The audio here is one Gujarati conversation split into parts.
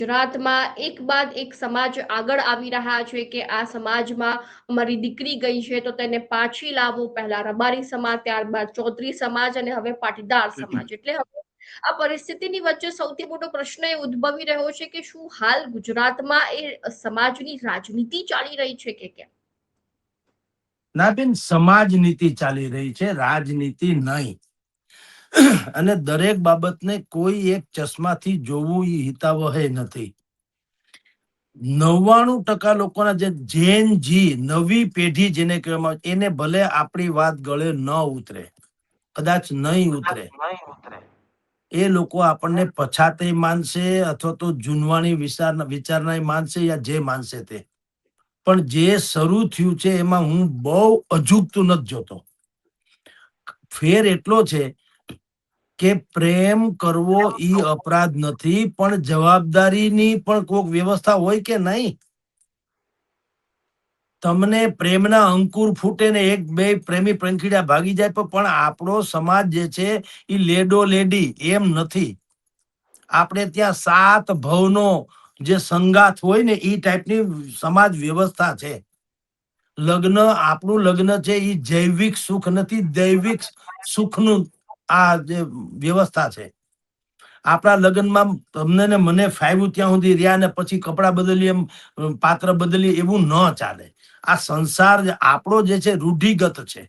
ગુજરાતમાં એક બાદ એક સમાજ આગળ આવી રહ્યા છે કે આ સમાજમાં અમારી દીકરી ગઈ છે તો તેને પાછી લાવો. પહેલા રબારી સમાજ, ત્યારબાદ ચૌધરી સમાજ અને હવે પાટીદાર સમાજ. એટલે હવે આ પરિસ્થિતિની વચ્ચે સૌથી મોટો પ્રશ્ન એ ઉદ્ભવી રહ્યો છે કે શું હાલ ગુજરાતમાં એ સમાજની રાજનીતિ ચાલી રહી છે કે કેમ? ના બેન, સમાજ નીતિ ચાલી રહી છે, રાજનીતિ નહીં. અને દરેક બાબતને કોઈ એક ચશ્માથી જોવું એ હિતાવહ નથી. 99% લોકોના જે જેન જી નવી પેઢી જેને કહેવામાં આવે એને ભલે આપણી વાત ગળે ન ઉતરે, કદાચ નહીં ઉતરે, એ લોકો આપણને પછાતે માનશે અથવા તો જૂનવાણી વિચારણા માનશે યા જે માનશે તે. પણ જે શરૂ થયું છે એમાં હું બહુ અજુગતું નથી જોતો. ફેર એટલો છે કે પ્રેમ કરવો ઈ અપરાધ નથી, પણ જવાબદારીની પણ કોઈક વ્યવસ્થા હોય કે નહીં. તમને પ્રેમના અંકુર ફૂટે ને એક બે પ્રેમી પંખીડા ભાગી જાય, પણ આપણો સમાજ જે છે એ લેડો લેડી એમ નથી. આપણે ત્યાં 7 ભવનો જે સંગાથ હોય ને એ ટાઈપની સમાજ વ્યવસ્થા છે. લગ્ન, આપણું લગ્ન છે એ જૈવિક સુખ નથી, દૈવિક સુખનું આ જે વ્યવસ્થા છે. આપણા લગ્નમાં તમને ને મને ફાવ્યું ત્યાં સુધી રહ્યા ને પછી કપડા બદલીએ, પાત્ર બદલીએ, એવું ન ચાલે. આ સંસાર આપણો જે છે રૂઢિગત છે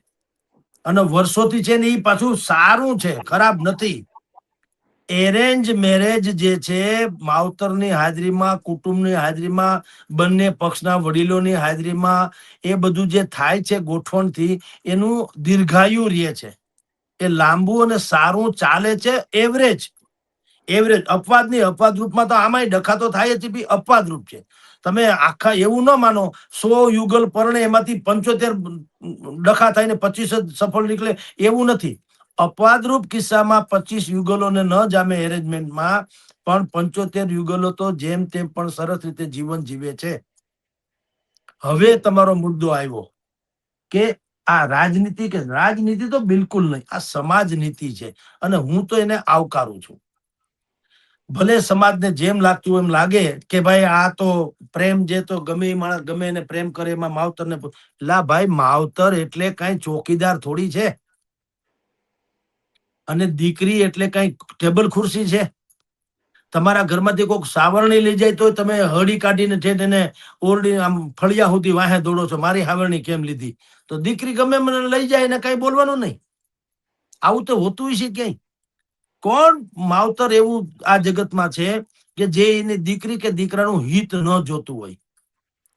અને વર્ષોથી છે ને એ પાછું સારું છે, ખરાબ નથી. એરેન્જ મેરેજ જે છે, માવતરની હાજરીમાં, કુટુંબની હાજરીમાં, બંને પક્ષના વડીલોની હાજરીમાં એ બધું જે થાય છે ગોઠવણથી, એનું દીર્ઘાયુ રહે છે. એ લાંબુ અને સારું ચાલે છે. એવરેજ અપવાદ નહીં. અપવાદ રૂપમાં તો આમાંય ડખા તો થાય જ, અપવાદ રૂપ છે. તમે આખા એવું ન માનો 100 યુગલ પરણે એમાંથી 75 ડખા થાય ને 25 જ સફળ નીકળે, એવું નથી. અપવાદરૂપ કિસ્સામાં 25 યુગલોને ન જામે એરેન્જમેન્ટમાં, પણ 75 યુગલો તો જેમ તેમ પણ સરસ રીતે જીવન જીવે છે. હવે તમારો મુદ્દો આવ્યો કે આ રાજનીતિ, કે રાજનીતિ તો બિલકુલ નહીં, આ સમાજ નીતિ છે અને હું તો એને આવકારું છું. ભલે સમાજને જેમ લાગતું એમ લાગે કે ભાઈ આ તો પ્રેમ, જે તો ગમે માણસ ગમે એને પ્રેમ કરે એમાં માવતર ને, લા ભાઈ, માવતર એટલે કઈ ચોકીદાર થોડી છે અને દીકરી એટલે કઈ ટેબલ ખુરશી છે. તમારા ઘરમાંથી કોઈક સાવરણી લઈ જાય તો તમે હળી કાઢીને ઠેઠ એને ઓરડી આમ ફળિયા સુધી વાહે દોડો છો, મારી સાવરણી કેમ લીધી? તો દીકરી ગમે મને લઈ જાય એને કઈ બોલવાનું નહીં. આવું તો હોતું છે ક્યાંય? કોણ માવતર એવું આ જગતમાં છે કે જે એની દીકરી કે દીકરાનું હિત ન જોતું હોય?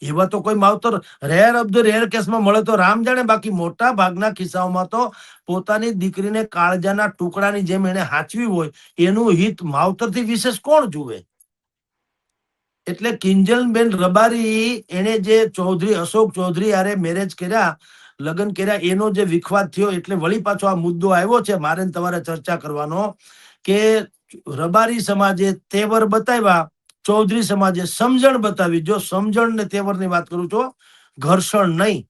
એવા તો કોઈ માવતર રેર ઓફ ધ રેર કેસમાં મળે તો રામ જાણે, બાકી મોટા ભાગના કિસ્સાઓમાં તો પોતાની દીકરીને કાળજાના ટુકડાની જેમ એને હાચવી હોય, એનું હિત માવતરથી વિશેષ કોણ જુએ? એટલે કિંજલબેન રબારી એને જે ચૌધરી અશોક ચૌધરી હારે મેરેજ કર્યા, લગ્ન કર્યા, એનો જે વિખવાદ થયો, એટલે વળી પાછો આ મુદ્દો આવ્યો છે મારે તમારે ચર્ચા કરવાનો કે રબારી સમાજે તેવર બતાવ્યા, ચૌધરી સમાજે સમજણ બતાવી. જો સમજણ ને તેવર ની વાત કરું છું, ઘર્ષણ નહીં.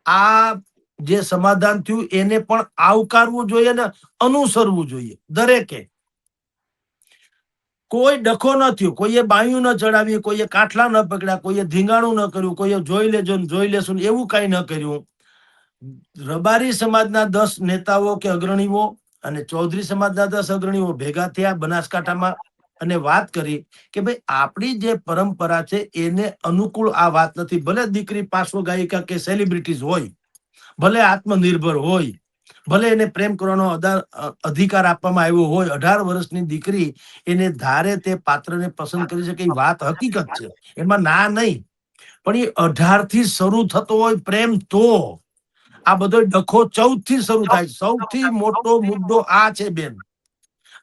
આ જે સમાધાન થયું એને પણ આવકારવું જોઈએ ને અનુસરવું જોઈએ દરેકે. કોઈ ડખો ન થયો, કોઈએ બાયું ન ચડાવી, કોઈએ કાઠલા ન પકડ્યા, કોઈએ ધીંગાણું ન કર્યું, કોઈએ જોઈ લેજો ને જોઈ લેશું એવું કઈ ન કર્યું. રબારી સમાજના 10 નેતાઓ કે અગ્રણીઓ અને ચૌધરી સમાજના 10 અગ્રણીઓ ભેગા થયા બનાસકાંઠામાં અને વાત કરી કે ભાઈ આપણી જે પરંપરા છે એને અનુકૂળ આ વાત નથી. ભલે દીકરી પાર્શ્વ ગાયિકા કે સેલિબ્રિટીઝ હોય, ભલે આત્મનિર્ભર હોય, ભલે એને પ્રેમ કરવાનો અધિકાર આપવામાં આવ્યો હોય, 18 વર્ષની દીકરી એને ધારે તે પાત્રને પસંદ કરી શકે, એ વાત હકીકત છે, એમાં ના નહીં. પણ એ 18 થી શરૂ થતો હોય પ્રેમ, તો આ બધો ડખો 14 થી શરૂ થાય. સૌથી મોટો મુદ્દો આ છે બેન.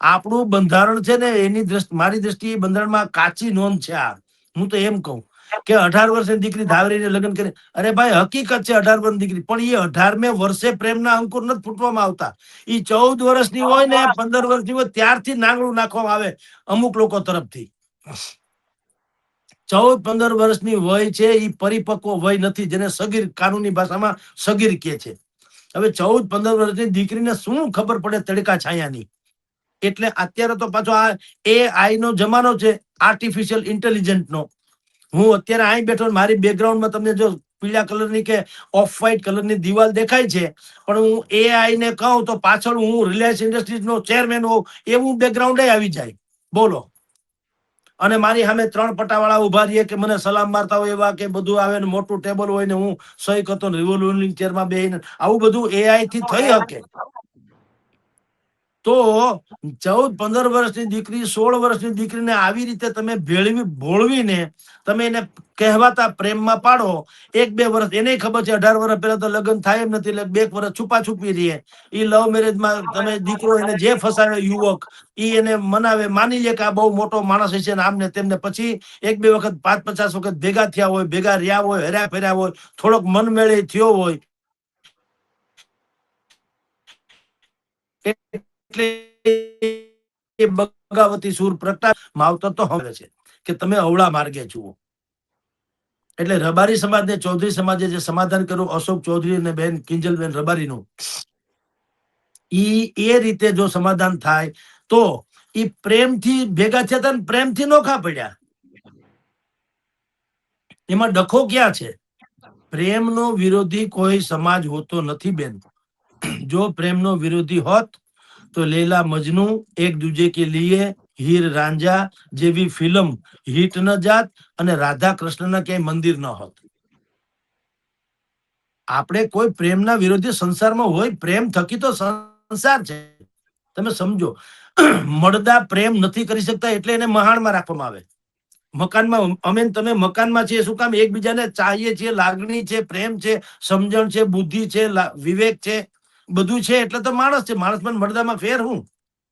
આપણું બંધારણ છે ને એની મારી દ્રષ્ટિએ બંધારણમાં કાચી નોંધ છે આ. હું તો એમ કહું કે 18 વર્ષની દીકરી ધાવરીને લગ્ન કરે, અરે ભાઈ હકીકત છે 18 વર્ષની દીકરી, પણ એ 18મે વર્ષે પ્રેમના અંકુર નથી ફૂટવામાં આવતા. એ 14 વર્ષની હોય ને 15 વર્ષની હોય ત્યારથી નાંગળું નાખવામાં આવે અમુક લોકો તરફથી. 14-15 વર્ષની વય છે એ પરિપક્વ વય નથી, જેને સગીર કાનૂની ભાષામાં સગીર કહે છે. હવે 14-15 વર્ષની દીકરીને શું ખબર પડે તડકા છાયાની? એટલે અત્યારે તો પાછો આ AI નો જમાનો છે, આર્ટિફિશિયલ ઇન્ટેલિજન્ટ નો. હું અત્યારે અહીં બેઠો, મારી બેકગ્રાઉન્ડમાં તમને જો પીળા કલરની કે ઓફ વ્હાઇટ કલરની દિવાલ દેખાય છે, પણ હું AI ને કહું તો પાછળ હું રિલાયન્સ ઇન્ડસ્ટ્રીઝ નો ચેરમેન હોઉં એવું બેકગ્રાઉન્ડ આવી જાય. બોલો. અને મારી સામે 3 પટાવાળા ઉભા રહીએ કે મને સલામ મારતા હોય એવા, કે બધું આવે ને મોટું ટેબલ હોય ને હું સહી કરતો રિવોલ્વિંગ ચેરમાં બેહીને, આવું બધું AI થી થઈ શકે. તો 14-15 વર્ષની દીકરી, 16 વર્ષની દીકરીને આવી રીતે તમે ભોળવીને તમે એને કહેવાતા પ્રેમમાં પાડો. 1-2 વર્ષ એને ખબર છે 18 વર્ષ પહેલા તો લગ્ન થાય એમ નથી, એટલે 2 વર્ષ છુપા છુપી રહીએ. એ લવ મેરેજમાં તમે દીકરો એને જે ફસાવે યુવક, ઈ એને મનાવે, માની લે કે આ બહુ મોટો માણસ છે ને આમ ને તેમને, પછી 1-2 વખત 5-50 વખત ભેગા થયા હોય, ભેગા રહ્યા હોય, હર્યા ફેર્યા હોય, થોડોક મન મેળે થયો હોય, એટલે બગાવતી સુર પ્રગટા માવતર તો હવે છે કે તમે અવળા માર્ગે જુઓ. એટલે રબારી સમાજને ચૌધરી સમાજે જે સમાધાન કર્યું અશોક ચૌધરી અને બેન કિંજલબેન રબારીનું, એ રીતે જો સમાધાન થાય તો એ પ્રેમથી ભેગા થયા હતા ને પ્રેમથી નોખા પડ્યા. એમાં ડખો ક્યાં છે? પ્રેમનો વિરોધી કોઈ સમાજ હોતો નથી બેન. જો પ્રેમનો વિરોધી હોત તો લૈલા મજનુ, એક દૂજે કે લીએ, હીર રાંઝા જેવી ફિલ્મ હિટ ન જાત અને રાધા કૃષ્ણના ક્યાંય મંદિર ન હોત. આપણે કોઈ પ્રેમના વિરોધી સંસારમાં હોય, પ્રેમ થકી તો સંસાર છે. તમે સમજો, મળદા પ્રેમ નથી કરી શકતા એટલે એને મહાણમાં રાખવામાં આવે. મકાનમાં અમે તમે મકાનમાં છીએ શું કામ? એકબીજાને ચાહીએ છીએ, લાગણી છે, પ્રેમ છે, સમજણ છે, બુદ્ધિ છે, વિવેક છે, બધું છે એટલે તો માણસ છે. માણસમાં મળદામાં ફેર હું?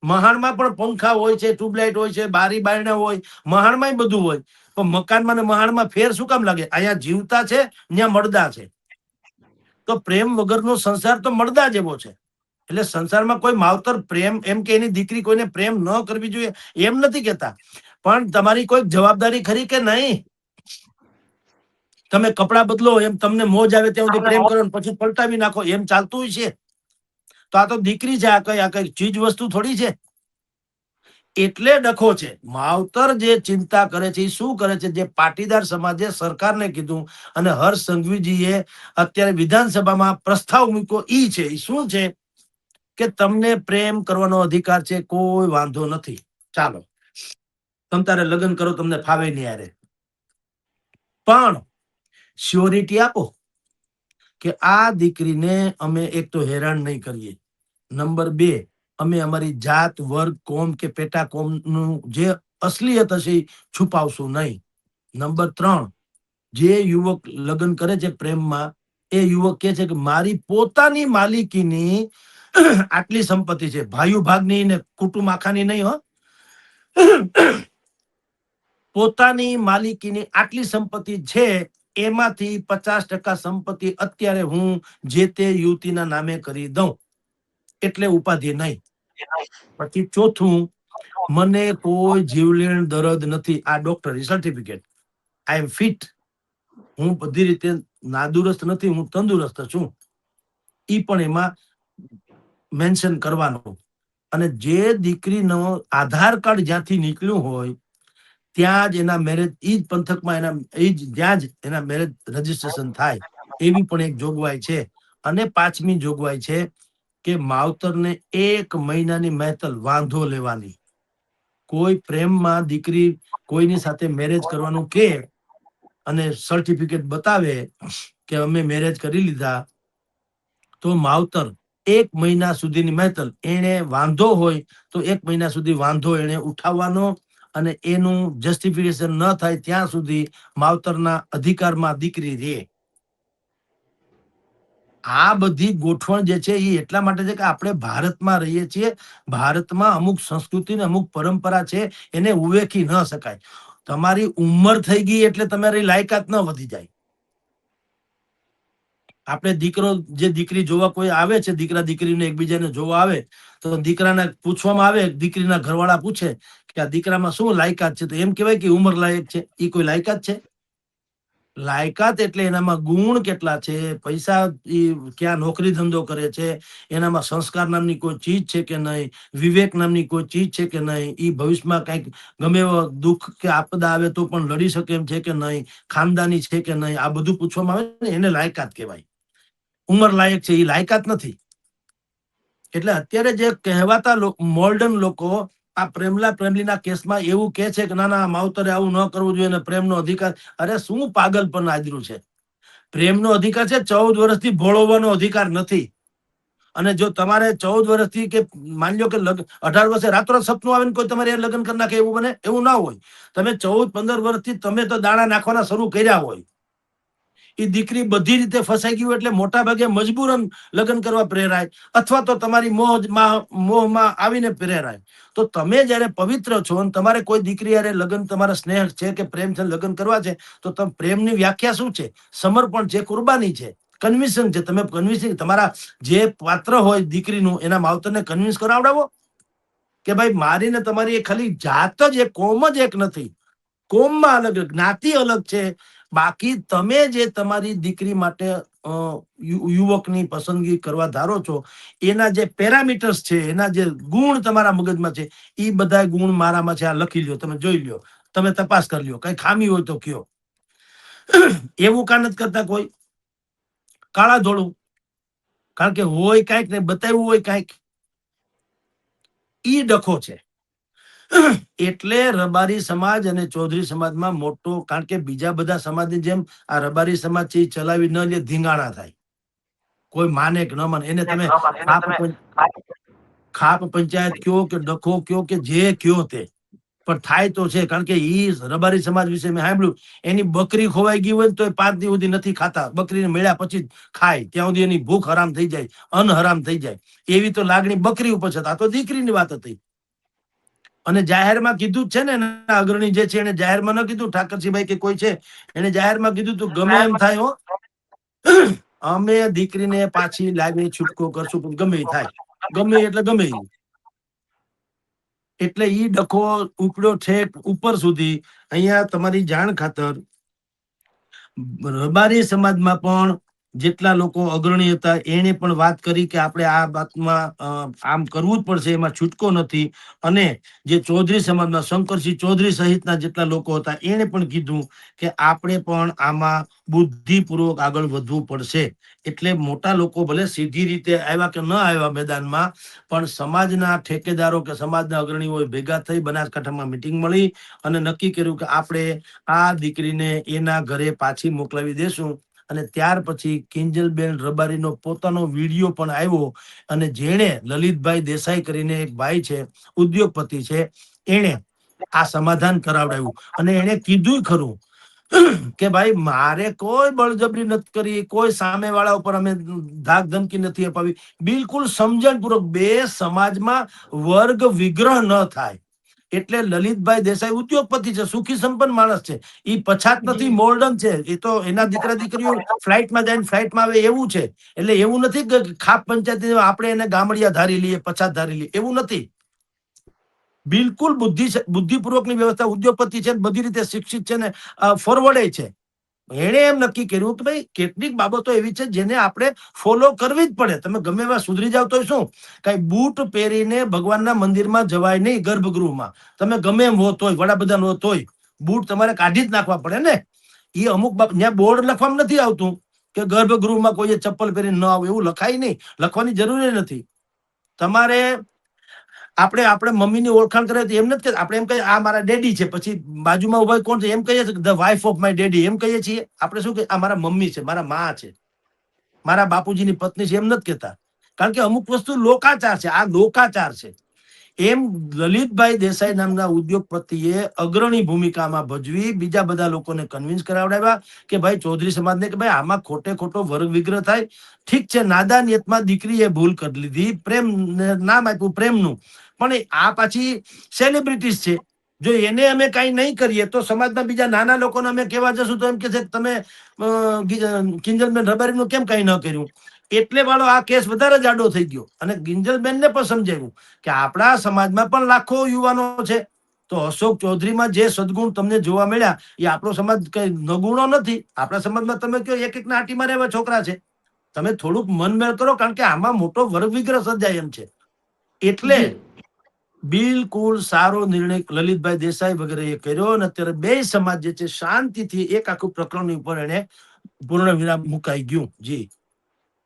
મહાણમાં પણ પંખા હોય છે, ટ્યુબલાઇટ હોય છે, બારી બારણા હોય, મહાણમાં બધું હોય, પણ મકાનમાં ને મહાણમાં ફેર શું કામ લાગે? અહીંયા જીવતા છે, ત્યાં મળદા છે. તો પ્રેમ વગરનો સંસાર તો મળદા જેવો છે. એટલે સંસારમાં કોઈ માવતર પ્રેમ એમ કે એની દીકરી કોઈને પ્રેમ ન કરવી જોઈએ એમ નથી કેતા, પણ તમારી કોઈ જવાબદારી ખરી કે નહીં? તમે કપડા બદલો એમ તમને મોજ આવે ત્યાં સુધી પ્રેમ કરો, પછી પલટાવી નાખો, એમ ચાલતું છે? તો આ તો દીકરી છે, આ કઈ ચીજ વસ્તુ થોડી છે. એટલે ડખો છે. માવતર જે ચિંતા કરે છે એ શું કરે છે? જે પાટીદાર સમાજે સરકારને કીધું અને હર્ષ સંઘવીજીએ અત્યારે વિધાનસભામાં પ્રસ્તાવ મૂક્યો, ઈ છે. ઈ શું છે કે તમને પ્રેમ કરવાનો અધિકાર છે, કોઈ વાંધો નથી, ચાલો તમ તારે લગ્ન કરો, તમને ફાવે નહીં યારે, પણ શ્યોરિટી આપો કે આ દીકરીને અમે એક તો હેરાન નહીં કરીએ, નંબર 2 અમે અમારી જાત, વર્ગ, કોમ કે પેટા કોમનું જે અસલિયત હશે એ છુપાવશું નહીં. નંબર 3, જે યુવક લગ્ન કરે છે પ્રેમમાં, એ યુવક કે છે કે મારી પોતાની માલિકીની આટલી સંપત્તિ છે, ભાઈઓ ભાગની ને કુટુંબ આખાની નહીં હો, પોતાની માલિકીની આટલી સંપત્તિ છે, એમાંથી 50% સંપત્તિ અત્યારે હું જે તે યુવતીના નામે કરી દઉં, એટલે ઉપાધિ નહીં. પછી 4થું, મને કોઈ જીવલેણ દર્દ નથી, આ ડોક્ટરી સર્ટિફિકેટ, આઈ એમ ફિટ, હું બધી રીતે નાદુરસ્ત નથી, હું તંદુરસ્ત છું, ઈ પણ એમાં મેન્શન કરવાનું. અને જે દીકરીનો આધાર કાર્ડ જ્યાંથી નીકળ્યું હોય ત્યાં જ એના મેરેજ, ઈ જ પંથકમાં જ્યાં જ એના મેરેજ રજીસ્ટ્રેશન થાય, એવી પણ એક જોગવાઈ છે. અને 5મી જોગવાઈ છે કે માવતરને 1 મહિનાની મહેતલ વાંધો લેવાની. કોઈ પ્રેમમાં દીકરી કોઈની સાથે મેરેજ કરવાનું કે અને સર્ટિફિકેટ બતાવે કે અમે મેરેજ કરી લીધા, તો માવતર 1 મહિના સુધીની મહેતલ, એને વાંધો હોય તો 1 મહિના સુધી વાંધો એને ઉઠાવવાનો, અને એનું જસ્ટિફિકેશન ન થાય ત્યાં સુધી માવતરના અધિકારમાં દીકરી રહે. આ બધી ગોઠવણ જે છે એ એટલા માટે છે કે આપણે ભારતમાં રહીએ છીએ. ભારતમાં અમુક સંસ્કૃતિ ને અમુક પરંપરા છે, એને ઉવેખી ન શકાય. તમારી ઉંમર થઈ ગઈ એટલે તમારી લાયકાત ન વધી જાય. આપણે જે દીકરી જોવા કોઈ આવે છે, દીકરા દીકરીને એકબીજાને જોવા આવે, તો દીકરાને પૂછવામાં આવે, દીકરીના ઘરવાળા પૂછે કે આ દીકરામાં શું લાયકાત છે, તો એમ કહેવાય કે ઉંમર લાયક છે. એ કોઈ લાયકાત છે? લાયકાત એટલે એનામાં ગુણ કેટલા છે, પૈસા ક્યાં નોકરી ધંધો કરે છે, એનામાં સંસ્કાર નામની કોઈ ચીજ છે કે નહીં, વિવેક નામની કોઈ ચીજ છે કે નહીં, એ ભવિષ્યમાં કઈક ગમે એવો દુઃખ કે આપદા આવે તો પણ લડી શકે એમ છે કે નહીં, ખાનદાની છે કે નહીં, આ બધું પૂછવામાં આવે ને એને લાયકાત કહેવાય. ઉંમર લાયક છે એ લાયકાત નથી. એટલે અત્યારે જે કહેવાતા મોર્ડન લોકો આ પ્રેમલા પ્રેમલીના કેસમાં એવું કે છે કે ના ના માવતરે આવું ન કરવું જોઈએ ને પ્રેમનો અધિકાર. અરે શું પાગલ પણ આદર્યું છે. પ્રેમનો અધિકાર છે, 14 વર્ષથી ભોળવવાનો અધિકાર નથી. અને જો તમારે 14 વર્ષથી કે માની લો કે 18 વર્ષે રાતોરાત સપનું આવે ને કોઈ તમારે લગ્ન કરી નાખે એવું બને, એવું ના હોય. તમે 14-15 વર્ષથી તમે તો દાણા નાખવાના શરૂ કર્યા હોય. એ દીકરી બધી રીતે ફસાઈ ગઈ એટલે મોટા ભાગે મજબૂરન લગ્ન કરવા પ્રેરાય, અથવા તો તમારી મોહમાં આવીને પ્રેરાય. તો તમે જયારે પવિત્ર છો અને તમારે કોઈ દીકરી યારે લગ્ન, તમારા સ્નેહ છે કે પ્રેમ છે, લગ્ન કરવા છે, તો તમે પ્રેમની વ્યાખ્યા શું છે? સમર્પણ છે, કુરબાની છે, કન્વિન્સિંગ છે. તમે કન્વિન્સિંગ તમારા જે પાત્ર હોય દીકરીનું એના માવતરને કન્વિન્સ કરાવડાવો કે ભાઈ મારી ને તમારી ખાલી જાત જ એક, કોમ જ એક નથી. કોમમાં અલગ, જ્ઞાતિ અલગ છે. બાકી તમે જે તમારી દીકરી માટે યુવકની પસંદગી કરવા ધારો છો, એના જે પેરામીટર્સ છે, એના જે ગુણ તમારા મગજમાં છે, એ બધા ગુણ મારામાં છે. આ લખી લ્યો, તમે જોઈ લ્યો, તમે તપાસ કરી લ્યો. કઈ ખામી હોય તો કયો. એવું કા નથી કરતા કોઈ કાળા ધોળું, કારણ કે હોય કાંઈક ને બતાવ્યું હોય કાંઈક. ઈ ડખો છે. એટલે રબારી સમાજ અને ચૌધરી સમાજમાં મોટો, કારણ કે બીજા બધા સમાજની જેમ આ રબારી સમાજ છે ચલાવી ન લે, ધીંગાણા થાય. કોઈ માને કે ન માને એને તમે ખાપ પંચાયત કયો કે ડખો કયો કે જે કયો તે, પણ થાય તો છે. કારણ કે ઈ રબારી સમાજ વિશે મેં સાંભળ્યું, એની બકરી ખોવાઈ ગઈ હોય તો 5 દી સુધી નથી ખાતા. બકરીને મળ્યા પછી જ ખાય, ત્યાં સુધી એની ભૂખ હરામ થઈ જાય, અન્ન હરામ થઈ જાય. એવી તો લાગણી બકરી ઉપર છે. આ તો દીકરીની વાત હતી. અને જાહેરમાં કીધું જ છે ને, એના અગ્રણી જે છે એને જાહેરમાં ન કીધું, ઠાકરસિંહભાઈ કે કોઈ છે, એને જાહેરમાં કીધું તું ગમે એમ થાય હો, અમે દીકરીને પાછી લાવી છૂટકો કરશું, પણ ગમે એ થાય, ગમે એટલે ગમે. એટલે ઈ ડખો ઉપડ્યો છેક ઉપર સુધી. અહીંયા તમારી જાણ ખાતર રબારી સમાજમાં પણ જેટલા લોકો અગ્રણી હતા એને પણ વાત કરી કે આપણે આ વાતમાં આમ કરવું જ પડશે, એમાં છૂટકો નથી. અને જે ચૌધરી સમાજમાં શંકરસિંહ ચૌધરી સહિતના જેટલા લોકો હતા એને પણ કીધું કે આપણે પણ આમાં બુદ્ધિપૂર્વક આગળ વધવું પડશે. એટલે મોટા લોકો ભલે સીધી રીતે આવ્યા કે ન આવ્યા મેદાનમાં, પણ સમાજના ઠેકેદારો કે સમાજના અગ્રણીઓ ભેગા થઈ બનાસકાંઠામાં મિટિંગ મળી અને નક્કી કર્યું કે આપણે આ દીકરીને એના ઘરે પાછી મોકલાવી દેશું. અને ત્યાર પછી કિંજલબેન રબારીનો પોતાનો વિડીયો પણ આવ્યો, અને જેણે લલિતભાઈ દેસાઈ કરીને એક ભાઈ છે, ઉદ્યોગપતિ છે, એને આ સમાધાન કરાવડાવ્યું. અને એને કીધું ખરું કે ભાઈ મારે કોઈ બળજબરી નથી કરી, કોઈ સામે વાળા ઉપર અમે ધાક ધમકી નથી અપાવી. બિલકુલ સમજણપૂર્વક બે સમાજમાં વર્ગ વિગ્રહ ન થાય. એટલે લલિતભાઈ દેસાઈ ઉદ્યોગપતિ છે, સુખી સંપન્ન માણસ છે, એ પછાત નથી, મોર્ડન છે. એ તો એના દીકરા દીકરીઓ ફ્લાઇટમાં જાય ફ્લાઇટમાં આવે એવું છે. એટલે એવું નથી કે ખાપ પંચાયત આપણે એને ગામડિયા ધારી લઈએ, પછાત ધારી લઈએ, એવું નથી. બિલકુલ બુદ્ધિપૂર્વકની વ્યવસ્થા. ઉદ્યોગપતિ છે, બધી રીતે શિક્ષિત છે ને ફોરવર્ડ છે. એણે એમ નક્કી કર્યું કે ભાઈ કેટલીક બાબતો એવી છે જેને આપણે ફોલો કરવી જ પડે. તમે ગમે એવા સુધરી જાવ તો શું, કઈ બૂટ પહેરીને ભગવાનના મંદિરમાં જવાય નહીં, ગર્ભગૃહમાં. તમે ગમે એમ હોત હોય, વડાપ્રધાન હોત હોય, બૂટ તમારે કાઢી જ નાખવા પડે ને. એ અમુક ત્યાં બોર્ડ લખવામાં નથી આવતું કે ગર્ભગૃહમાં કોઈ ચપ્પલ પહેરીને ન આવે, એવું લખાય નહીં, લખવાની જરૂર નથી. તમારે આપણે મમ્મીની ઓળખાણ કરે તો એમ નથી કે આપણે એમ કહીએ આ મારા ડેડી છે, પછી બાજુમાં ઉભા કોણ છે એમ કહીએ છીએ the wife of my daddy એમ કહીએ છીએ. આપણે શું કે આ મારા મમ્મી છે, મારા મા છે, મારા બાપુજીની પત્ની છે, એમ નથી કહેતા. કારણ કે અમુક વસ્તુ લોકાચાર છે, આ લોકાચાર છે. એમ લલિતભાઈ દેસાઈ નામના ઉદ્યોગપતિએ અગ્રણી ભૂમિકામાં ભજવી, બીજા બધા લોકોને કન્વિન્સ કરાવડાવ્યા કે ભાઈ ચૌધરી સમાજને કે ભાઈ આમાં ખોટે ખોટો વર્ગ વિગ્રહ થાય. ઠીક છે, નાદાનિયતમાં દીકરીએ ભૂલ કરી લીધી, પ્રેમ નામ આપ્યું પ્રેમનું, પણ આ પાછી સેલિબ્રિટીઝ છે. જો એને અમે કઈ નહીં કરીએ તો સમાજના બીજા નાના લોકોને અમે કહેવા જશું તો એમ કે છે તમે કિંજલબેન રબારીનું કેમ કઈ ન કર્યું. એટલે વાળો આ કેસ વધારે જાડો થઈ ગયો. અને કિંજલબેનને પણ સમજાવ્યું કે આપણા સમાજમાં પણ લાખો યુવાનો છે, તો અશોક ચૌધરીમાં જે સદગુણ તમને જોવા મળ્યા એ આપણો સમાજ કઈ નગુણો નથી. આપણા સમાજમાં તમે કહો એક ના આટીમાં રહેવા છોકરા છે. તમે થોડુંક મનમેળ કરો, કારણ કે આમાં મોટો વર્ગ વિગ્રહ સર્જાય એમ છે. એટલે જી બિલકુલ સારો નિર્ણય લલિતભાઈ દેસાઈ વગેરે એ કર્યો, અને અત્યારે બે સમાજ જે છે શાંતિથી એક આખું પ્રકરણ ઉપર એને પૂર્ણ વિરામ મુકાઈ ગયું. જી